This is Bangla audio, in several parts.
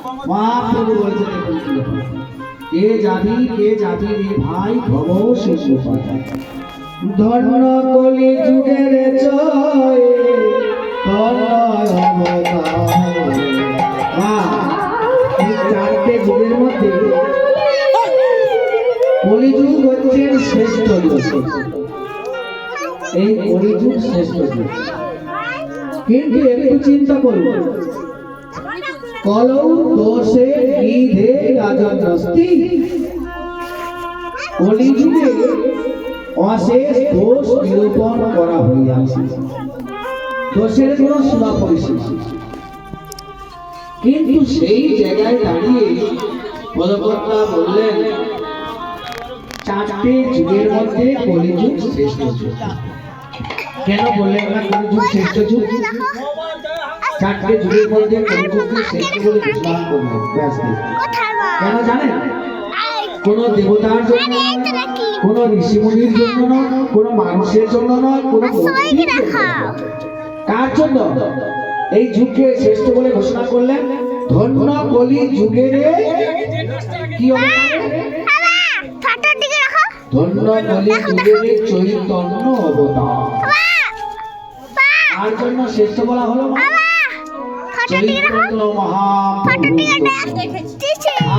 মহাপ্রভু বলছেন কে যাবি রে ভাই ভব শেষ পাতা ধন্য কলি যুগের জয় চারটে যুগের মধ্যে কলিযুগ হচ্ছে শ্রেষ্ঠ যুগ। এই কলিযুগ শ্রেষ্ঠ যুগ, কিন্তু একটু চিন্তা করব কলৌ দোষে নিধে রাজনস্তি কলিযুগে অশেষ দোষ নিরূপণ করা হইয়াছে, দোষের কোনো সীমা পরিশেষ। কিন্তু সেই জায়গায় দাঁড়িয়ে পদকর্তা বললেন চারটে যুগের মধ্যে কলিযুগ শ্রেষ্ঠ যুগ। কেন বললেন না কলিযুগ শ্রেষ্ঠ যুগ? চারটে যুগের মধ্যে কলিযুগকে শ্রেষ্ঠ বলে ঘোষণা করলেন। কেন জানেন? কোন দেবতার জন্য, কোন ঋষিমুনির জন্য নয়, কোন মানুষের জন্য নয়, কোন কার জন্য এই যুগকে শ্রেষ্ঠ বলে ঘোষণা করলেন? ধন্য কলি যুগের কি ধন্য কলি যুগের চৈতন্য অবতার। তার জন্য শ্রেষ্ঠ বলা হলো চৈতন্য মহাপ্রভু।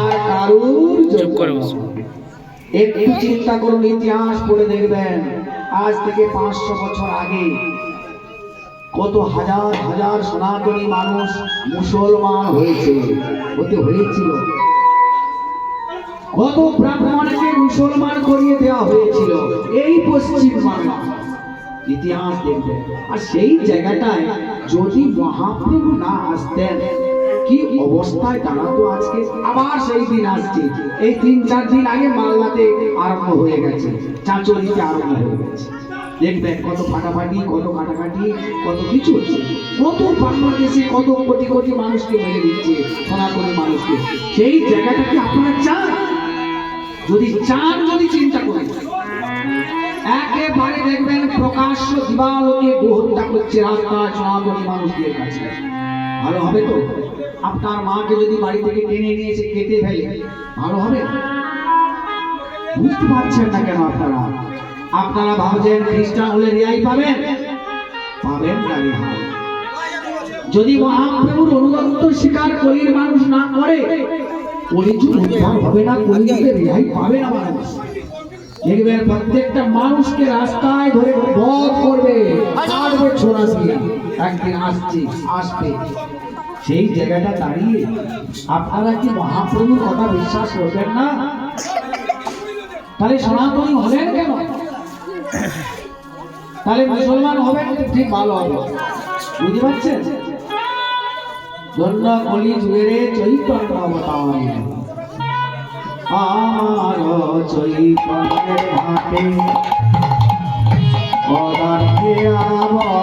আর কারুর একটু চিন্তা করুন, ইতিহাস পড়ে দেখবেন আজ থেকে 500 বছর আগে কত হাজার হাজার সনাতনী মানুষ মুসলমান হয়েছিল। কত ব্রাহ্মণকে মুসলমান করিয়ে দেওয়া হয়েছিল এই পশ্চিম বাংলা। ইতিহাস দেখবেন। আর সেই জায়গাটায় যদি মহাপ্রভু না আসতেন কি অবস্থায় দাঁড়াতো আজকে। আবার সেই দিন আসছে, এই 3-4 দিন আগে মালদাতে আরম্ভ হয়ে গেছে, চাঁচলিতে আরম্ভ হয়ে গেছে। দেখবেন কত ফাটাফাটি, কত কাটাকাটি, কত কিছু হচ্ছে। কত বাংলাদেশে কত কোটি কোটি মানুষকে মেরে দিচ্ছে, সনাতনী মানুষকে। সেই জায়গাটাকে আপনারা চান? যদি চান, যদি চিন্তা করেন, একেবারে দেখবেন প্রকাশ্য দিবালোকে হত্যা করছে রাস্তায় সনাতনী মানুষদের কাছে। ভালো হবে তো? আপনার মাকে যদি বাড়ি থেকে টেনে নিয়ে এসে কেটে ফেলে ভালো হবে? বুঝতে পারছেন না কেন আপনারা? আপনারা ভাবছেন খ্রিস্টান হলে রেহাই পাবেন? পাবেন না রেহাই। যদি মহাপ্রভুর অনুগত্য স্বীকার কলির মানুষ না করে, কলিযুগ উদ্ধার হবে না, কলিযুগে রেহাই পাবে না মানুষ। দেখবেন প্রত্যেকটা মানুষকে রাস্তায় ধরে বধ করবে, কাটবে ছোড়াছি। একদিন আসবে সেই জায়গাটা দাঁড়িয়ে আপনারা কি মহাপ্রভুর কথা বিশ্বাস করবেন না? তাহলে সনাতনী হলেন কেন? তাহলে মুসলমান হবেন, ঠিক ভালো হবে। বুঝতে পারছেন? ধন্য কলি যুগের চৈতন্য অবতার। আর চৈতন্যের ঘাটে পদার্থে আমার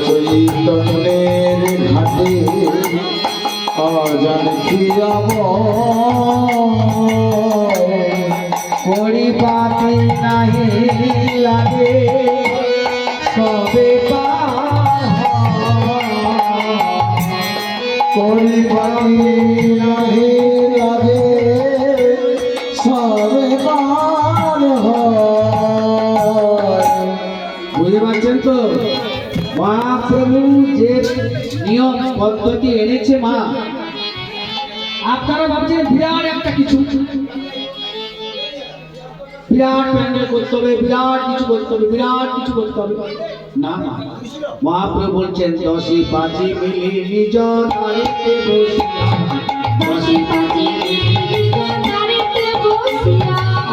চৈতন্যের ঘাটে অজান খিরাব পরিপাতি নাহি লাগে সবে পরিপাতি নাহি লাগে সবে পার হয়। বুঝতে পারছেন তো? মহাপ্রভু যে নিয়ম পদ্ধতি এনেছে মা, আপনারা ভাবছেন বিরাট একটা কিছু, বিরাট প্যান্ডেল করতে হবে, বিরাট কিছু করতে হবে, বিরাট কিছু করতে হবে। না না, মহাপ্রভু বলছেন 10-5 মিলি নিজ বাড়িতে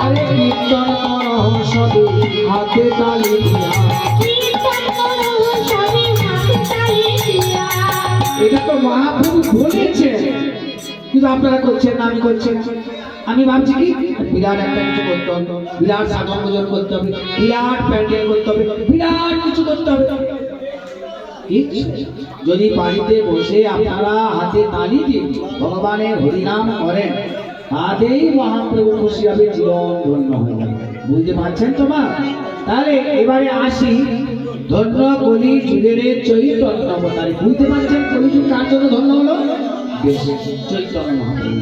আরে কীর্তন করো সবে হাতে তালি দিয়া। এটা তো মহাপ্রভু বলেছেন, কিন্তু আপনারা করছেন না, আমি করছেন। আমি ভাবছি কি বিরাট একটা কিছু করতে হবে, বিরাট সাধন ভোজন করতে হবে, বিরাট প্যান্ডেল করতে হবে, বিরাট কিছু করতে হবে। যদি বাড়িতে বসে আপনারা হাতে তালি দিয়ে ভগবানের হরিনাম করেন, তাতেই মহাপ্রভু খুশি হবে, জীবন ধন্য হয়ে যাবে। বুঝতে পারছেন তো মা? তাহলে এবারে আসি ধন্য যুগের চৈতন্য অবতারী। বুঝতে পারছেন কলিযুগ কার জন্য ধন্য হলো? বেশ, চৈতন্য মহাপ্রভু।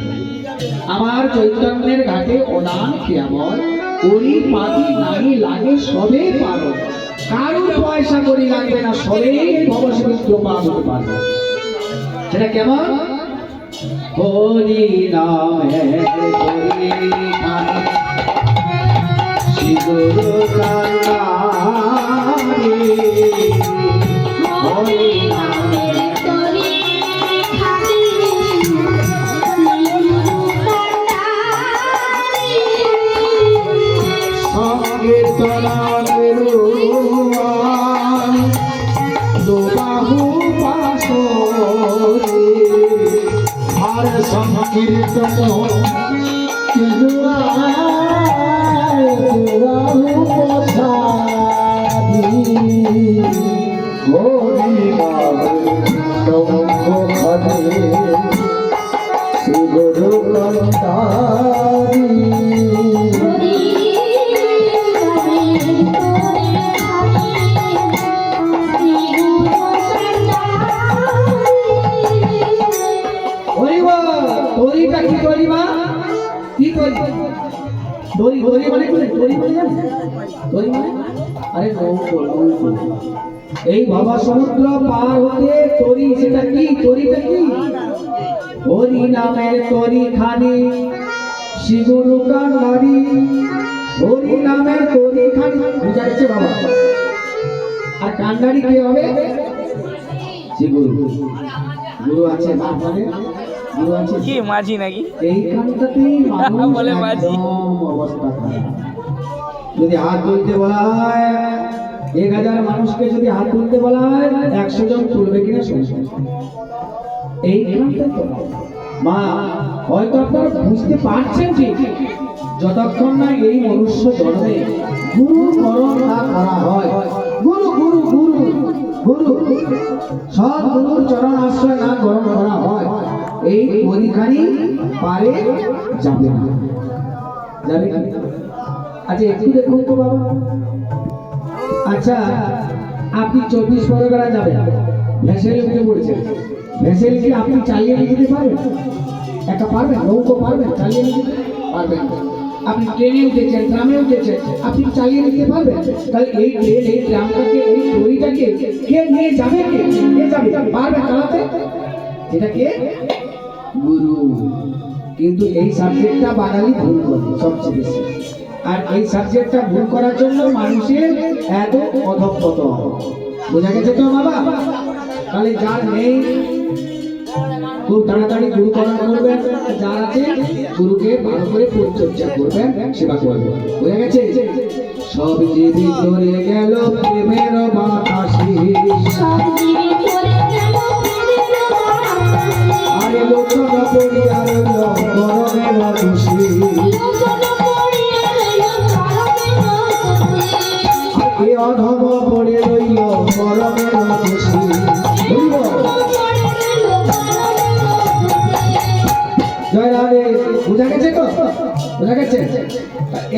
আমার চৈতন্যের ঘাটে ওদান কেবল করি পাতি নাই লাগে সবে পারো, কারো পয়সা করি লাগবে না, সবে ভবসমুদ্র পার হতে পারবে। সেটা কেমন? হরি নামে হরি নামে শ্রী গুরু কান্নারি, হরি নামে সংকীর্তনের দুবাহু পাশরে, আর সংকীর্তন দুবাহু পাশারি, হরি নামে নমঃ হরে শ্রী গুরু কান্তারি। দড়িটা কি দড়ি মা? কি দড়ি? দড়ি দড়ি মানে কি? দড়ি মানে জানেন? দড়ি মানে আরে নৌকো, নৌকো। এই ভবা সমুদ্র পার হতে তরি, সেটা কি? তরিটা কি? হরি নামের তরি খানি শ্রী গুরু কান্নারি, হরি নামের তরি খানি। বুঝা গেছে বাবা? আর কান্নারি কে হবে? শ্রী গুরু। গুরু আছে না আপনাদের? গুরু আছে কি মাঝি নাকি? এইখানটাতেই মানুষ বলে মাঝি। একদম অবস্থা খারাপ। যদি হাত তুলতে বলা হয় 1000 মানুষকে, যদি হাত তুলতে বলা হয় 100 জন তুলবে কিনা শুনছেন? এইখানটা তো মা হয়তো আপনারা বুঝতে পারছেন যে যতক্ষণ না এই মনুষ্য জন্মে গুরু করণ না করা হয়, গুরু গুরু গুরু গুরু সব গুরুর চরণ আশ্রয় না গ্রহণ করা হয়, এই পরীক্ষানি পারে যাবে না। যাবে কি? আচ্ছা একটু দেখুন তো বাবা। আচ্ছা আপনি 24 পরগনা যাবেন, ভেসেল উঠে পড়েছেন, ভেসেল কি আপনি চালিয়ে নিয়ে যেতে পারবেন? একটা পারবেন? নৌকো পারবেন চালিয়ে নিয়ে যেতে? পারবেন। আপনি ট্রেনে উঠেছেন, ট্রামে উঠেছেন, আপনি চালিয়ে নিতে পারবেন? তাহলে এই ট্রেন, এই ট্রামটাকে, এই দড়িটাকে কে নিয়ে যাবে? কে যাবে? পারবেন চালাতে? এটা কে? গুরু। কিন্তু এই সাবজেক্টটা বাঙালি ভুল করে সবচেয়ে বেশি। আর এই সাবজেক্টটা ভুল করার জন্য মানুষের এত অধঃপতন। বোঝা গেছে তো বাবা? তাহলে যার নেই খুব তাড়াতাড়ি গুরু করণ করবেন, যার আছে গুরুকে ভালো করে পরিচর্যা করবেন, সেবা করবেন। বোঝা গেছে? সব জীবী ধরে গেল প্রেমের বাতাসে, আরে লোচন পড়িয়া রইল গরমের খুশি, এ অধম পড়ে রইল গরমের খুশি। জয় রাধে। বুঝা গেছে তো? বুঝা গেছে?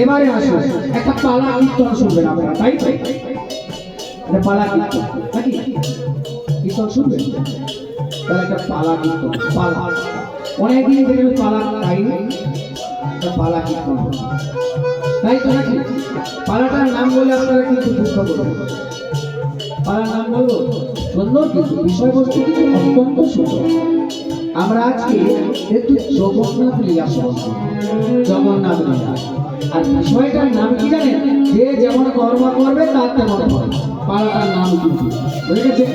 এবারে আসুন, একটা পালা কীর্তন শুনবেন আপনারা, তাই তো? এটা পালা কীর্তন নাকি? কীর্তন শুনবেন? তাহলে একটা পালা কীর্তন, পালা অনেকদিন থেকে পালা গাইনি, পালা কীর্তন, তাই তো নাকি? পালাটার নাম বলে আপনারা কিন্তু দুঃখ করবেন। পালার নাম বলবো সুন্দর, কিন্তু বিষয়বস্তু কিন্তু অত্যন্ত সুন্দর। আমরা আজকে একটু জগন্নাথ লীলা শুনব, জগন্নাথ লীলা। আর বিষয়টার নাম কি জানেন? যে যেমন কর্ম করবে তার তেমন ফল। পালাটার নাম কিন্তু, বুঝে গেছে?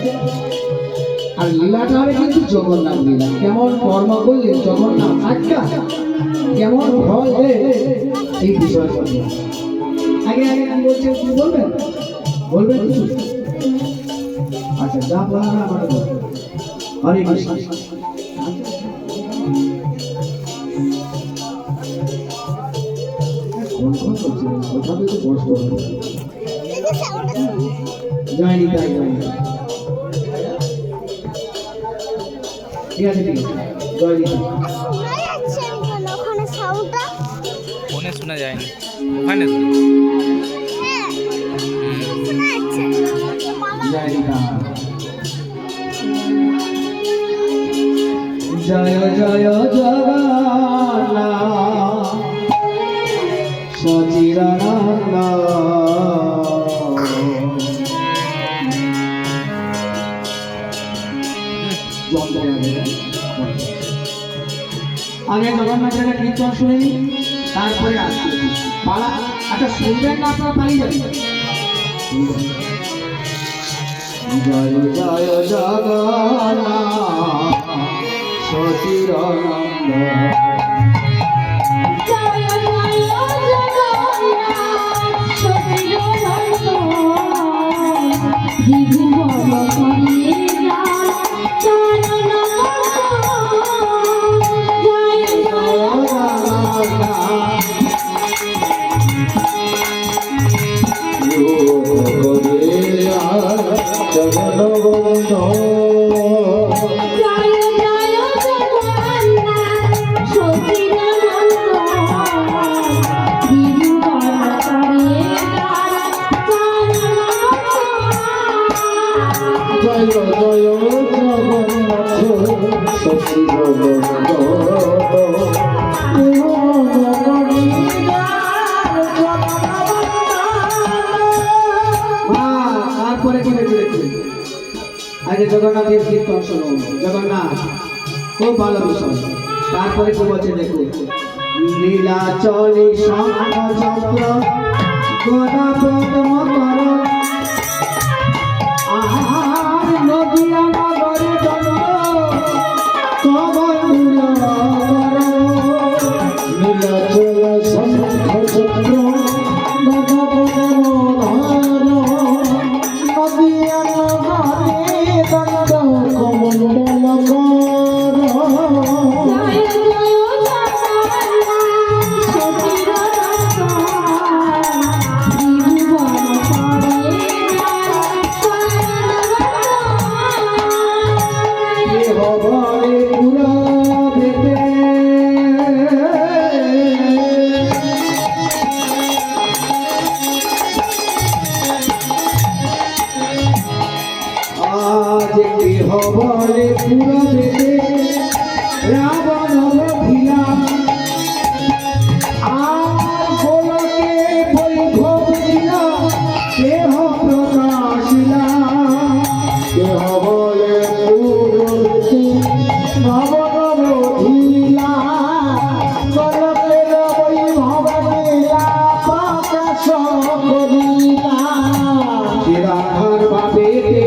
আর লীলাটা হবে কিন্তু জগন্নাথ লীলা। কেমন কর্ম করলে জগন্নাথ আজ্ঞা, কেমন ফল দেবে, এই বিষয় করবে। আগে আগে কি বলছেন, কি বলবেন? বলবেন কিছু? আচ্ছা যা বলার আমার বলবেন। হরে কৃষ্ণ। জয় নিতাই, জয় নিতাই। ঠিক আছে, ঠিক আছে, জয় নিতাই। ফোনে শোনা যায়নি, ওখানে জয় নিতাই। জয় জয় জগন্নাথ সচিদানন্দ। আগে জগন্নাথের কীর্তন শুনে নিই, তারপরে আসছে পালা। আচ্ছা শুনবেন না আপনারা পালিয়ে যাবেন। জয় জয় জগন্নাথ সচিদানন্দ। তারপরে কি হয়েছে দেখুন। আগে জগন্নাথের কীর্তন শুনুন। জগন্নাথ খুব ভালো বিষয়। তারপরে কি বলছে দেখুন। নীলাচলে শঙ্খ চক্র গদা পদ্ম কর, আর নদিয়া নগরে জন্ম কমল কর। নীলাচল শঙ্খ চক্র গদা পদ্ম ধর, নদিয়া নগরে দণ্ড কমণ্ডল কর। হবরে পুরা বেতে আজ গৃহ বলে পুরা বেতে রাবণ ভিলা, আর গোলকে বৈভব দিলা দেহ প্রকাশিলা। কেহ বলে পূর্ববর্তী নব নব ধীলা, কলকের বৈভব লীলা প্রকাশ করিলা। শিরাধার বাবেতে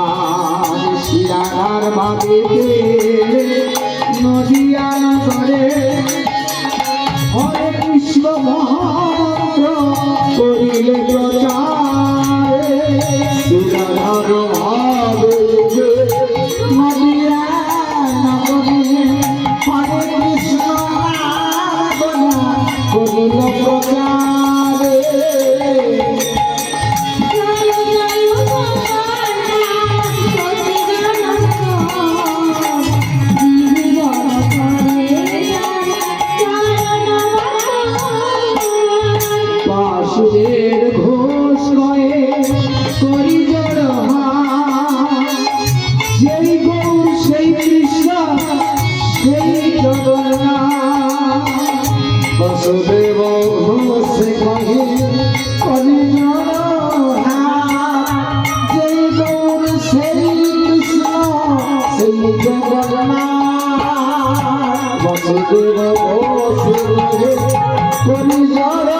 আজ শিরাধার বাবেতে নদিয়া নগরে হরে কৃষ্ণ মহামন্ত্র করিলে প্রচার। শিরাধার ভাবে নদিয়া নগরে হরে কৃষ্ণ করিল প্রচারে। বাসুদেব ঘোষ কয়ে করি জড় যেই গৌর সেই কৃষ্ণ সেই জগন্নাথ। বসুদেব ঘোষ কহে করি জড় যেই গৌর সেই কৃষ্ণ সেই জগন্নাথ। বসুদেব ঘোষ কহে করি জড়